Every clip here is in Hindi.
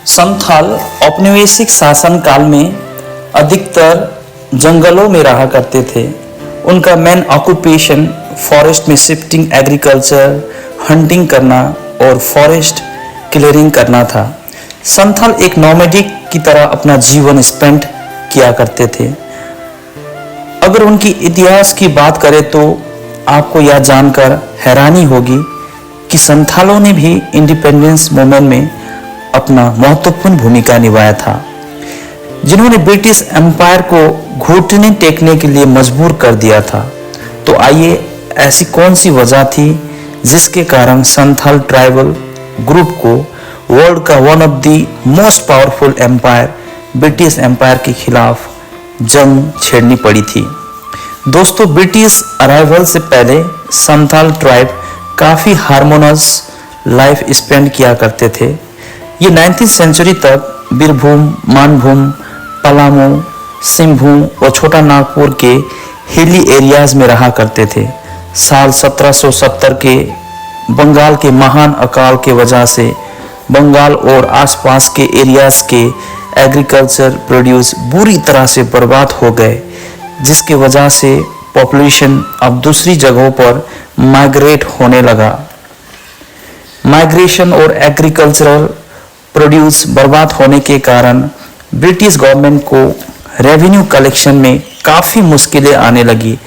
संथाल औपनिवेशिक शासन काल में अधिकतर जंगलों में रहा करते थे। उनका मेन ऑक्यूपेशन फॉरेस्ट में शिफ्टिंग, एग्रीकल्चर, हंटिंग करना और फॉरेस्ट क्लियरिंग करना था। संथाल एक नोमैडिक की तरह अपना जीवन स्पेंड किया करते थे। अगर उनकी इतिहास की बात करें तो आपको यह जानकर हैरानी होगी कि संथालों ने भी इंडिपेंडेंस मूवमेंट में अपना महत्वपूर्ण भूमिका निभाया था, जिन्होंने ब्रिटिश एम्पायर को घुटने टेकने के लिए मजबूर कर दिया था। तो आइए, ऐसी कौन सी वजह थी जिसके कारण संथाल ट्राइबल ग्रुप को वर्ल्ड का one of the most powerful empire British empire के खिलाफ जंग छेड़नी पड़ी थी। दोस्तों, ब्रिटिश अराइवल से पहले संथाल ट्राइब काफ़ी हार्मोनियस लाइफ स्पेंड किया करते थे। ये 19th सेंचुरी तक बीरभूम, मानभूम, पलामू, सिंहभूम और छोटा नागपुर के हिली एरियाज में रहा करते थे। साल 1770 के बंगाल के महान अकाल के वजह से बंगाल और आसपास के एरियाज के एग्रीकल्चर प्रोड्यूस बुरी तरह से बर्बाद हो गए, जिसके वजह से पॉपुलेशन अब दूसरी जगहों पर माइग्रेट होने लगा। माइग्रेशन और एग्रीकल्चरल प्रोड्यूस बर्बाद होने के कारण ब्रिटिश गवर्नमेंट को रेवेन्यू कलेक्शन में काफ़ी मुश्किलें आने लगी,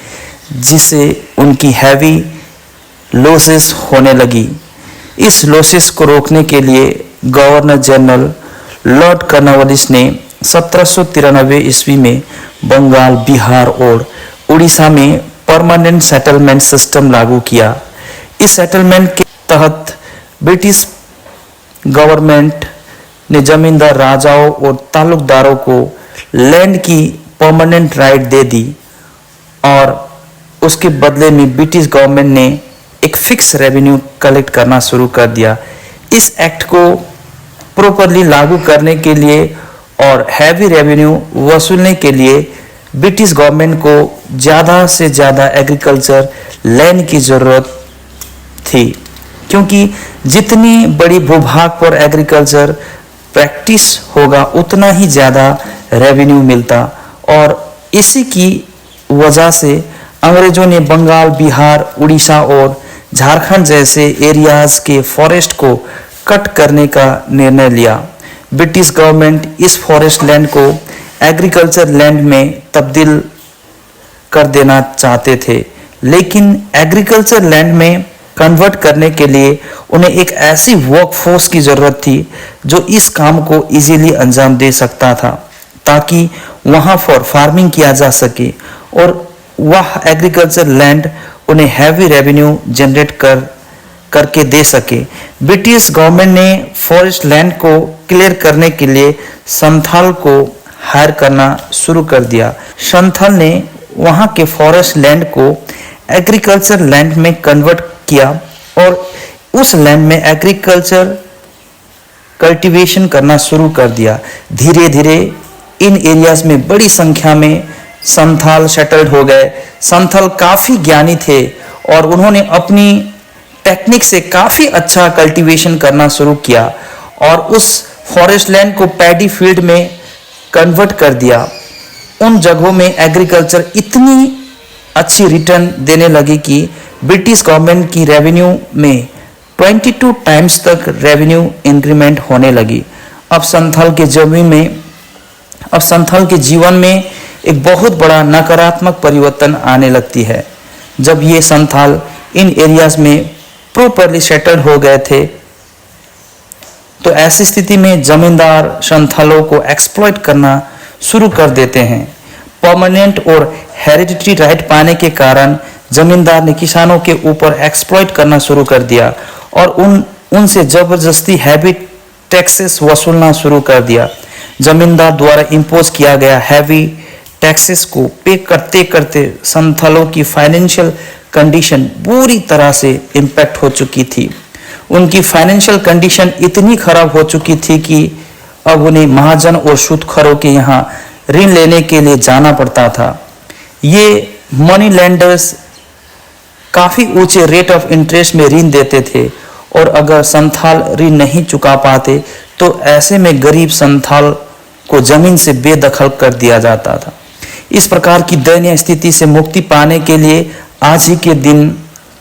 जिससे उनकी हैवी लॉसेस होने लगी। इस लॉसेस को रोकने के लिए गवर्नर जनरल लॉर्ड कॉर्नवालिस ने 1793 ईस्वी में बंगाल, बिहार और उड़ीसा में परमानेंट सेटलमेंट सिस्टम लागू किया। इस सेटलमेंट के तहत ब्रिटिश गवर्नमेंट ने जमींदार, राजाओं और तालुकदारों को लैंड की परमानेंट राइट दे दी और उसके बदले में ब्रिटिश गवर्नमेंट ने एक फिक्स रेवेन्यू कलेक्ट करना शुरू कर दिया। इस एक्ट को प्रॉपरली लागू करने के लिए और हैवी रेवेन्यू वसूलने के लिए ब्रिटिश गवर्नमेंट को ज़्यादा से ज़्यादा एग्रीकल्चर लैंड की ज़रूरत थी, क्योंकि जितनी बड़ी भूभाग पर एग्रीकल्चर प्रैक्टिस होगा उतना ही ज़्यादा रेवेन्यू मिलता। और इसी की वजह से अंग्रेज़ों ने बंगाल, बिहार, उड़ीसा और झारखंड जैसे एरियाज़ के फॉरेस्ट को कट करने का निर्णय लिया। ब्रिटिश गवर्नमेंट इस फॉरेस्ट लैंड को एग्रीकल्चर लैंड में तब्दील कर देना चाहते थे, लेकिन एग्रीकल्चर लैंड में कन्वर्ट करने के लिए उन्हें एक ऐसी वर्कफोर्स की ज़रूरत थी जो इस काम को इजीली अंजाम दे सकता था, ताकि वहाँ फॉर फार्मिंग किया जा सके और वह एग्रीकल्चर लैंड उन्हें हैवी रेवेन्यू जनरेट करके दे सके। ब्रिटिश गवर्नमेंट ने फॉरेस्ट लैंड को क्लियर करने के लिए संथाल को हायर करना शुरू कर दिया। संथाल ने वहाँ के फॉरेस्ट लैंड को एग्रीकल्चर लैंड में कन्वर्ट किया और उस लैंड में एग्रीकल्चर कल्टीवेशन करना शुरू कर दिया। धीरे धीरे इन एरियाज में बड़ी संख्या में संथाल सेटल्ड हो गए। संथाल काफ़ी ज्ञानी थे और उन्होंने अपनी टेक्निक से काफ़ी अच्छा कल्टीवेशन करना शुरू किया और उस फॉरेस्ट लैंड को पैडी फील्ड में कन्वर्ट कर दिया। उन जगहों में एग्रीकल्चर इतनी अच्छी रिटर्न देने लगी कि ब्रिटिश गवर्नमेंट की रेवेन्यू में 22 टाइम्स तक रेवेन्यू इंक्रीमेंट होने लगी। अब संथाल के जीवन में एक बहुत बड़ा नकारात्मक परिवर्तन आने लगती है। जब ये संथाल इन एरियाज में प्रॉपरली सेटल्ड हो गए थे, तो ऐसी स्थिति में जमींदार संथालों को एक्सप्लॉइट करना शुरू कर देते हैं। परमानेंट और हेरिडिटरी राइट पाने के कारण जमींदार ने किसानों के ऊपर एक्सप्लॉइट करना शुरू कर दिया और उनसे जबरदस्ती हैवी टैक्सेस वसूलना शुरू कर दिया। जमींदार द्वारा इम्पोज किया गया हैवी टैक्सेस को पे करते करते संथालों की फाइनेंशियल कंडीशन बुरी तरह से इम्पैक्ट हो चुकी थी। उनकी फाइनेंशियल कंडीशन इतनी खराब हो चुकी थी कि अब उन्हें महाजन और सूदखोरों के यहाँ ऋण लेने के लिए जाना पड़ता था। ये मनी लैंडर्स काफ़ी ऊंचे रेट ऑफ इंटरेस्ट में ऋण देते थे और अगर संथाल ऋण नहीं चुका पाते तो ऐसे में गरीब संथाल को जमीन से बेदखल कर दिया जाता था। इस प्रकार की दयनीय स्थिति से मुक्ति पाने के लिए आज ही के दिन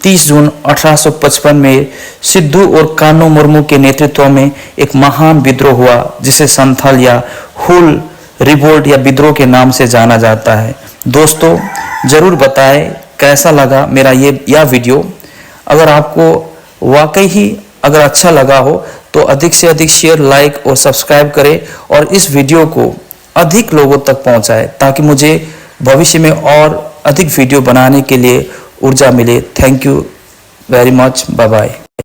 30 जून 1855 में सिद्धू और कान्हू मुर्मू के नेतृत्व में एक महान विद्रोह हुआ, जिसे संथाल या हुल रिवोल्ट या विद्रोह के नाम से जाना जाता है। दोस्तों, जरूर बताएं कैसा लगा मेरा यह वीडियो। अगर आपको वाकई ही अगर अच्छा लगा हो तो अधिक से अधिक शेयर, लाइक और सब्सक्राइब करें और इस वीडियो को अधिक लोगों तक पहुंचाएं, ताकि मुझे भविष्य में और अधिक वीडियो बनाने के लिए ऊर्जा मिले। Thank you very much. Bye bye.